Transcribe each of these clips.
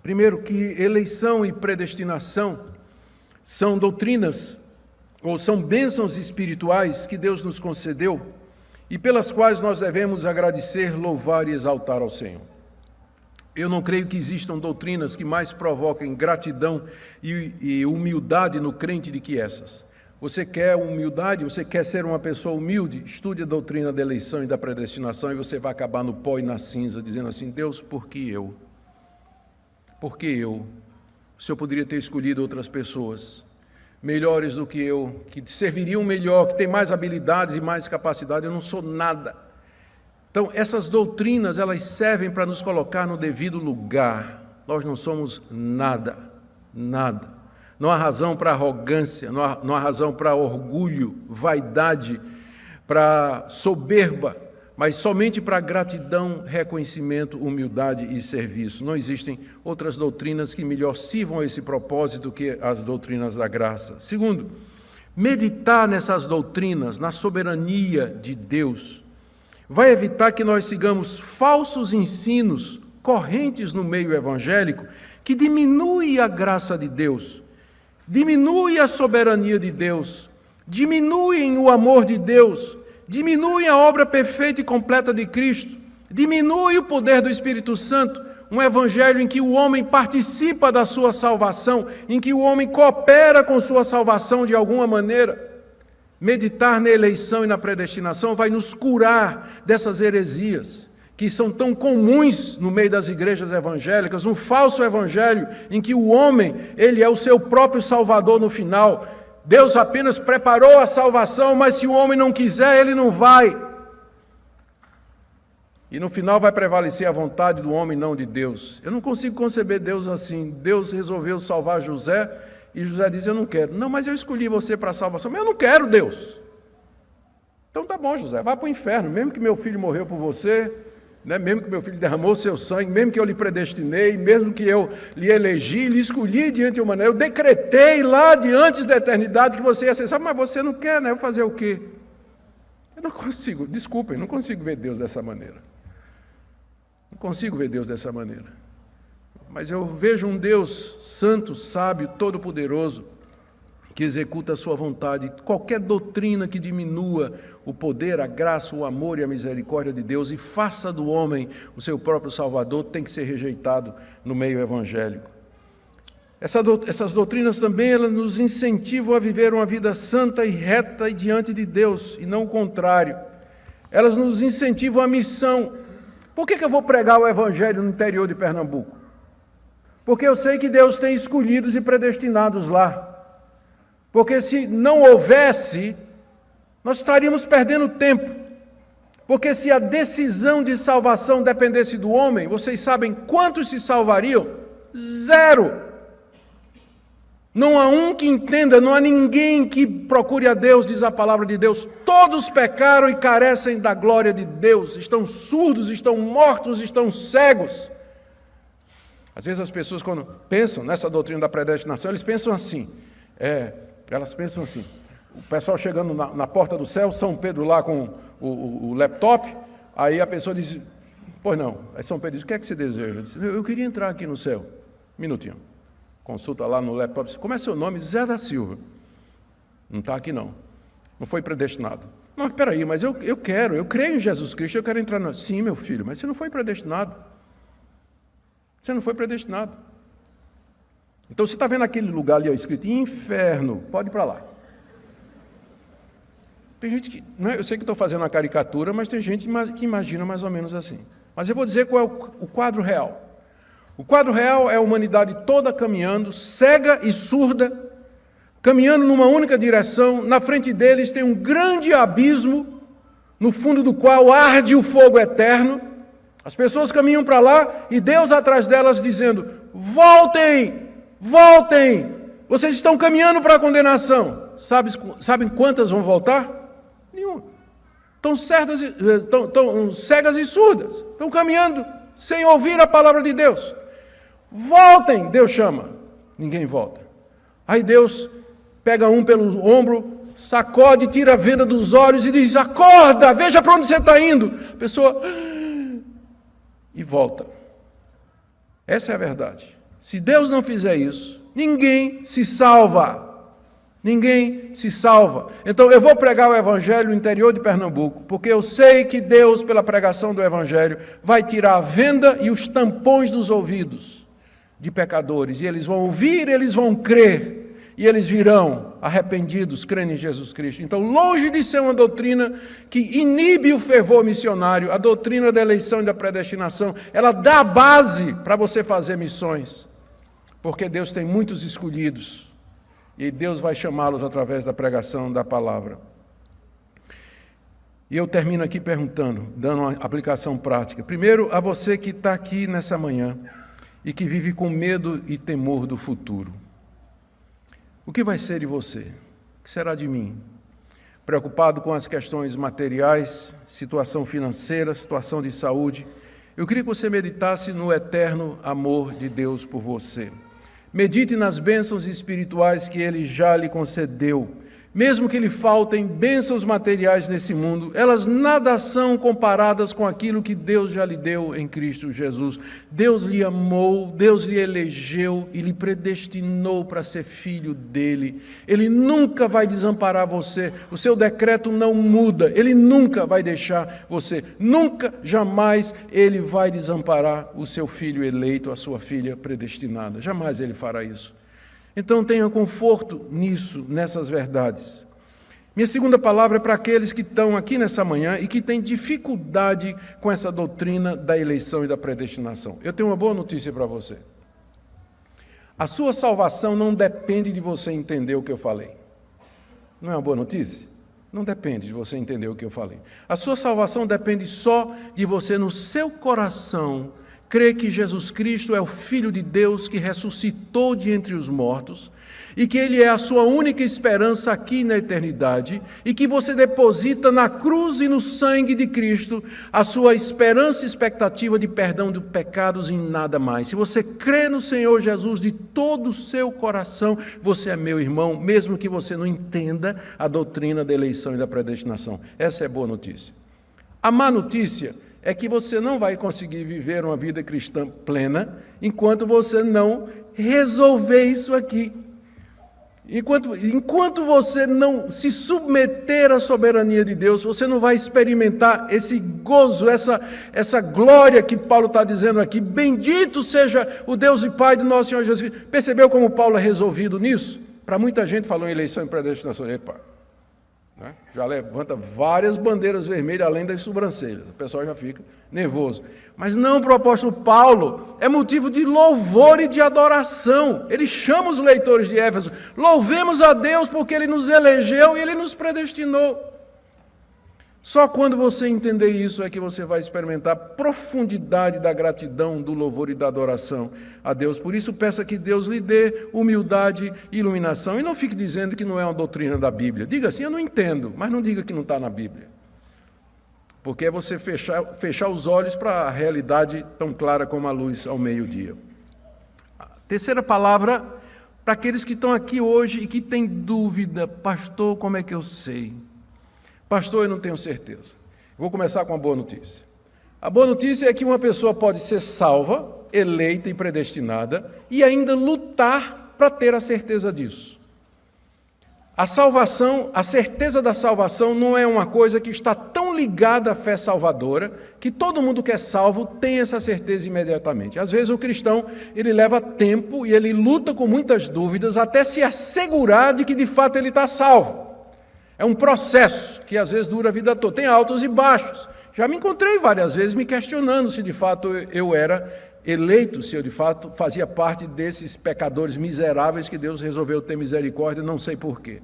Primeiro, que eleição e predestinação são doutrinas, ou são bênçãos espirituais que Deus nos concedeu e pelas quais nós devemos agradecer, louvar e exaltar ao Senhor. Eu não creio que existam doutrinas que mais provoquem gratidão e humildade no crente do que essas. Você quer humildade, você quer ser uma pessoa humilde, estude a doutrina da eleição e da predestinação e você vai acabar no pó e na cinza, dizendo assim: Deus, por que eu? Por que eu? O Senhor poderia ter escolhido outras pessoas, melhores do que eu, que serviriam melhor, que têm mais habilidades e mais capacidade. Eu não sou nada. Então, essas doutrinas, elas servem para nos colocar no devido lugar. Nós não somos nada, nada. Não há razão para arrogância, não há razão para orgulho, vaidade, para soberba, mas somente para gratidão, reconhecimento, humildade e serviço. Não existem outras doutrinas que melhor sirvam a esse propósito do que as doutrinas da graça. Segundo, meditar nessas doutrinas, na soberania de Deus, vai evitar que nós sigamos falsos ensinos correntes no meio evangélico que diminuem a graça de Deus, diminuem a soberania de Deus, diminuem o amor de Deus, diminui a obra perfeita e completa de Cristo, diminui o poder do Espírito Santo, um evangelho em que o homem participa da sua salvação, em que o homem coopera com sua salvação de alguma maneira. Meditar na eleição e na predestinação vai nos curar dessas heresias que são tão comuns no meio das igrejas evangélicas, um falso evangelho em que o homem, ele é o seu próprio salvador no final. Deus apenas preparou a salvação, mas se o homem não quiser, ele não vai. E no final vai prevalecer a vontade do homem, não de Deus. Eu não consigo conceber Deus assim. Deus resolveu salvar José e José diz: eu não quero. Não, mas eu escolhi você para a salvação. Mas eu não quero, Deus. Então tá bom, José, vai para o inferno. Mesmo que meu filho morreu por você, né? Mesmo que meu filho derramou seu sangue, mesmo que eu lhe predestinei, mesmo que eu lhe elegi, lhe escolhi diante de uma maneira, eu decretei lá de antes da eternidade que você ia ser salvo, mas você não quer, né? Eu fazer o quê? Eu não consigo, desculpem, não consigo ver Deus dessa maneira. Não consigo ver Deus dessa maneira. Mas eu vejo um Deus santo, sábio, todo-poderoso, que executa a sua vontade. Qualquer doutrina que diminua o poder, a graça, o amor e a misericórdia de Deus e faça do homem o seu próprio Salvador tem que ser rejeitado no meio evangélico. Essas doutrinas também elas nos incentivam a viver uma vida santa e reta e diante de Deus, e não o contrário. Elas nos incentivam à missão. Por que eu vou pregar o evangelho no interior de Pernambuco? Porque eu sei que Deus tem escolhidos e predestinados lá. Porque se não houvesse, nós estaríamos perdendo tempo. Porque se a decisão de salvação dependesse do homem, vocês sabem quantos se salvariam? 0. Não há um que entenda, não há ninguém que procure a Deus, diz a palavra de Deus. Todos pecaram e carecem da glória de Deus. Estão surdos, estão mortos, estão cegos. Às vezes as pessoas, quando pensam nessa doutrina da predestinação, eles pensam assim, o pessoal chegando na porta do céu, São Pedro lá com o laptop, aí a pessoa diz: pois não. Aí São Pedro diz: o que é que você deseja? Diz: eu queria entrar aqui no céu. Minutinho. Consulta lá no laptop, diz: como é seu nome? Zé da Silva. Não está aqui não. Não foi predestinado. Não, espera aí, mas eu creio em Jesus Cristo, eu quero entrar no... Sim, meu filho, mas você não foi predestinado. Você não foi predestinado. Então, você está vendo aquele lugar ali escrito inferno, pode ir para lá. Tem gente que, eu sei que estou fazendo uma caricatura, mas tem gente que imagina mais ou menos assim. Mas eu vou dizer qual é o quadro real. O quadro real é a humanidade toda caminhando, cega e surda, caminhando numa única direção. Na frente deles tem um grande abismo, no fundo do qual arde o fogo eterno. As pessoas caminham para lá e Deus atrás delas dizendo: voltem! Voltem! Vocês estão caminhando para a condenação. Sabem quantas vão voltar? Nenhuma. Estão cegas e surdas. Estão caminhando sem ouvir a palavra de Deus. Voltem! Deus chama. Ninguém volta. Aí Deus pega um pelo ombro, sacode, tira a venda dos olhos e diz: acorda, veja para onde você está indo. A pessoa... e volta. Essa é a verdade. Se Deus não fizer isso, ninguém se salva. Ninguém se salva. Então eu vou pregar o Evangelho no interior de Pernambuco, porque eu sei que Deus, pela pregação do Evangelho, vai tirar a venda e os tampões dos ouvidos de pecadores. E eles vão ouvir, eles vão crer. E eles virão arrependidos, crendo em Jesus Cristo. Então, longe de ser uma doutrina que inibe o fervor missionário, a doutrina da eleição e da predestinação, ela dá a base para você fazer missões. Porque Deus tem muitos escolhidos. E Deus vai chamá-los através da pregação da palavra. E eu termino aqui perguntando, dando uma aplicação prática. Primeiro, a você que está aqui nessa manhã e que vive com medo e temor do futuro. O que vai ser de você? O que será de mim? Preocupado com as questões materiais, situação financeira, situação de saúde, eu queria que você meditasse no eterno amor de Deus por você. Medite nas bênçãos espirituais que Ele já lhe concedeu. Mesmo que lhe faltem bênçãos materiais nesse mundo, elas nada são comparadas com aquilo que Deus já lhe deu em Cristo Jesus. Deus lhe amou, Deus lhe elegeu e lhe predestinou para ser filho dele. Ele nunca vai desamparar você, o seu decreto não muda, ele nunca vai deixar você, nunca, jamais ele vai desamparar o seu filho eleito, a sua filha predestinada, jamais ele fará isso. Então tenha conforto nisso, nessas verdades. Minha segunda palavra é para aqueles que estão aqui nessa manhã e que têm dificuldade com essa doutrina da eleição e da predestinação. Eu tenho uma boa notícia para você. A sua salvação não depende de você entender o que eu falei. Não é uma boa notícia? Não depende de você entender o que eu falei. A sua salvação depende só de você, no seu coração, crê que Jesus Cristo é o Filho de Deus que ressuscitou de entre os mortos e que Ele é a sua única esperança aqui na eternidade e que você deposita na cruz e no sangue de Cristo a sua esperança e expectativa de perdão de pecados e nada mais. Se você crê no Senhor Jesus de todo o seu coração, você é meu irmão, mesmo que você não entenda a doutrina da eleição e da predestinação. Essa é a boa notícia. A má notícia é que você não vai conseguir viver uma vida cristã plena enquanto você não resolver isso aqui. Enquanto você não se submeter à soberania de Deus, você não vai experimentar esse gozo, essa glória que Paulo está dizendo aqui. Bendito seja o Deus e Pai do nosso Senhor Jesus Cristo. Percebeu como Paulo é resolvido nisso? Para muita gente falou em eleição e predestinação. Epa, né? Já levanta várias bandeiras vermelhas além das sobrancelhas, o pessoal já fica nervoso. Mas não, para o apóstolo Paulo, é motivo de louvor e de adoração. Ele chama os leitores de Éfeso, louvemos a Deus porque Ele nos elegeu e Ele nos predestinou. Só quando você entender isso é que você vai experimentar a profundidade da gratidão, do louvor e da adoração a Deus. Por isso, peça que Deus lhe dê humildade e iluminação. E não fique dizendo que não é uma doutrina da Bíblia. Diga assim, eu não entendo, mas não diga que não está na Bíblia. Porque é você fechar os olhos para a realidade tão clara como a luz ao meio-dia. A terceira palavra, para aqueles que estão aqui hoje e que têm dúvida, pastor, como é que eu sei? Pastor, eu não tenho certeza. Vou começar com a boa notícia. A boa notícia é que uma pessoa pode ser salva, eleita e predestinada, e ainda lutar para ter a certeza disso. A salvação, a certeza da salvação não é uma coisa que está tão ligada à fé salvadora, que todo mundo que é salvo tem essa certeza imediatamente. Às vezes o cristão, ele leva tempo e ele luta com muitas dúvidas até se assegurar de que de fato ele está salvo. É um processo que às vezes dura a vida toda, tem altos e baixos. Já me encontrei várias vezes me questionando se de fato eu era eleito, se eu de fato fazia parte desses pecadores miseráveis que Deus resolveu ter misericórdia, não sei porquê.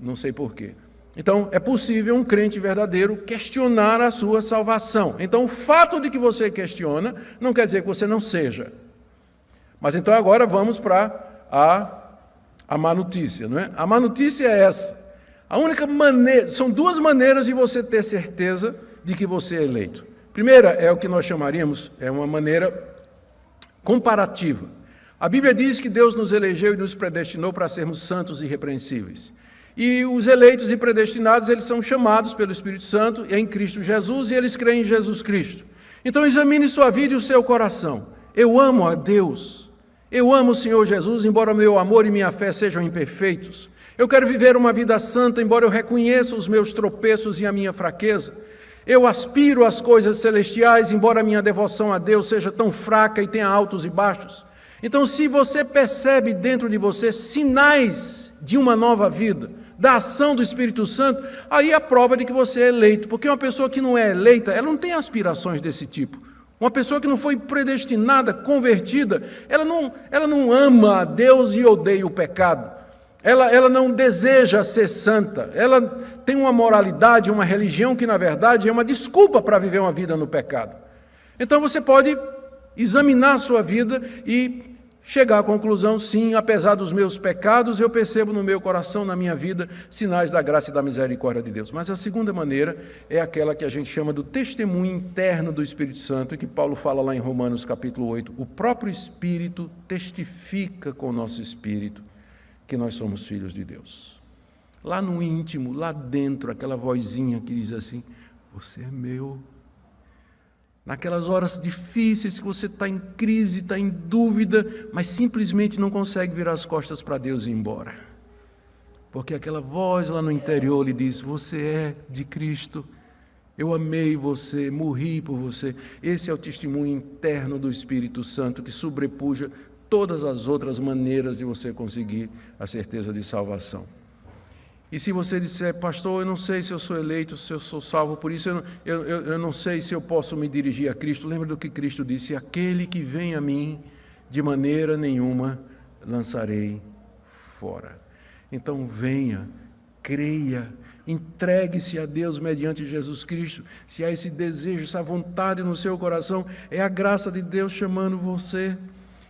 Não sei porquê. Então, é possível um crente verdadeiro questionar a sua salvação. Então, o fato de que você questiona não quer dizer que você não seja. Mas então agora vamos para a má notícia, não é? A má notícia é essa. A única maneira, são duas maneiras de você ter certeza de que você é eleito. Primeira é o que nós chamaríamos, é uma maneira comparativa. A Bíblia diz que Deus nos elegeu e nos predestinou para sermos santos e irrepreensíveis. E os eleitos e predestinados, eles são chamados pelo Espírito Santo em Cristo Jesus e eles creem em Jesus Cristo. Então examine sua vida e o seu coração. Eu amo a Deus. Eu amo o Senhor Jesus, embora meu amor e minha fé sejam imperfeitos. Eu quero viver uma vida santa, embora eu reconheça os meus tropeços e a minha fraqueza. Eu aspiro às coisas celestiais, embora a minha devoção a Deus seja tão fraca e tenha altos e baixos. Então, se você percebe dentro de você sinais de uma nova vida, da ação do Espírito Santo, aí é a prova de que você é eleito. Porque uma pessoa que não é eleita, ela não tem aspirações desse tipo. Uma pessoa que não foi predestinada, convertida, ela não ama a Deus e odeia o pecado. Ela não deseja ser santa. Ela tem uma moralidade, uma religião que, na verdade, é uma desculpa para viver uma vida no pecado. Então, você pode examinar a sua vida e chegar à conclusão, sim, apesar dos meus pecados, eu percebo no meu coração, na minha vida, sinais da graça e da misericórdia de Deus. Mas a segunda maneira é aquela que a gente chama do testemunho interno do Espírito Santo, e que Paulo fala lá em Romanos capítulo 8. O próprio Espírito testifica com o nosso espírito que nós somos filhos de Deus. Lá no íntimo, lá dentro, aquela vozinha que diz assim, você é meu. Naquelas horas difíceis que você está em crise, está em dúvida, mas simplesmente não consegue virar as costas para Deus e ir embora. Porque aquela voz lá no interior lhe diz, você é de Cristo, eu amei você, morri por você. Esse é o testemunho interno do Espírito Santo que sobrepuja todas as outras maneiras de você conseguir a certeza de salvação. E se você disser, pastor, eu não sei se eu sou eleito, se eu sou salvo, por isso eu não sei se eu posso me dirigir a Cristo. Lembra do que Cristo disse, aquele que vem a mim, de maneira nenhuma lançarei fora. Então venha, creia, entregue-se a Deus mediante Jesus Cristo. Se há esse desejo, essa vontade no seu coração, é a graça de Deus chamando você.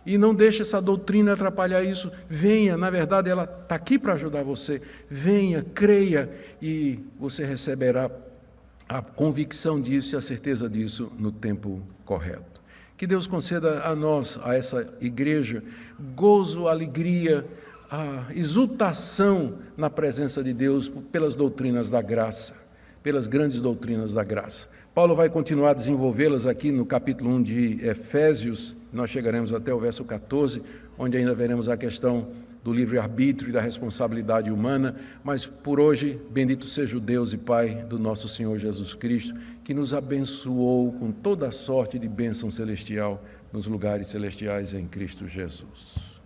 E não deixe essa doutrina atrapalhar isso. Venha, na verdade, ela está aqui para ajudar você. Venha, creia, e você receberá a convicção disso e a certeza disso no tempo correto. Que Deus conceda a nós, a essa igreja, gozo, alegria, a exultação na presença de Deus pelas doutrinas da graça, pelas grandes doutrinas da graça. Paulo vai continuar a desenvolvê-las aqui no capítulo 1 de Efésios, nós chegaremos até o verso 14, onde ainda veremos a questão do livre-arbítrio e da responsabilidade humana, mas por hoje, bendito seja o Deus e Pai do nosso Senhor Jesus Cristo, que nos abençoou com toda a sorte de bênção celestial nos lugares celestiais em Cristo Jesus.